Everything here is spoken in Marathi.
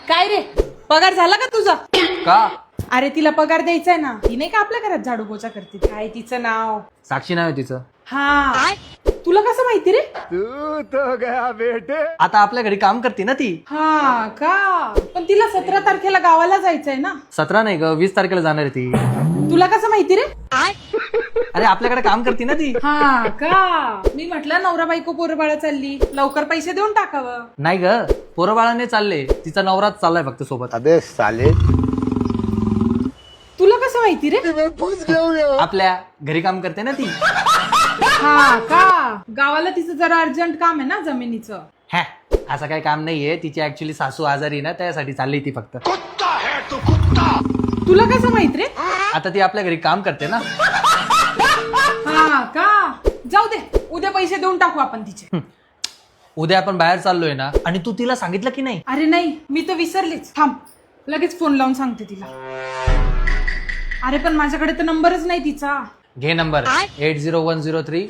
काय रे, पगार झाला का तुझा? का? अरे तिला पगार द्यायचाय ना. ती नाही का आपल्या घरात झाडू पोछा करते, काय तिचं नाव? साक्षी नाव आहे तिचं. हा, तुला कसं माहिती रे? तू तो गया बेटे. आता आपल्या घरी काम करते ना ती. हा का, पण तिला 17 तारखेला गावाला जायचंय ना. 17 नाही ग, 20 तारखेला जाणार आहे ती. तुला कसं माहिती रे? अरे आपल्याकडे काम करते ना ती. हा का, मी म्हटलं नवरा बायको पोरं बाळा चालली, लवकर पैसे देऊन टाकावं. नाही ग, पोरं बाळाने चालले, तिचा नवराच चाललाय फक्त सोबत. अबे साले. तुला कसं माहिती रे? आपल्या घरी काम करते ना ती. हा का, गावाला तिचं जरा अर्जंट काम आहे ना जमिनीचं. हॅ, असं काही काम नाहीये, तिची ऍक्च्युली सासू आजारी ना, त्यासाठी चालली ती फक्त. तुला कसं माहित रे? आता ती आपल्या घरी काम करते ना. हा का, जाऊ दे, उद्या पैसे देऊन टाकू आपण तिचे. उद्या आपण बाहेर चाललोय ना, आणि तू तिला सांगितलं की नाही? अरे नाही, मी तर विसरलेच. थांब, लगेच फोन लावून सांगते तिला. अरे पण माझ्याकडे तर नंबरच नाही तिचा. घे नंबर 80103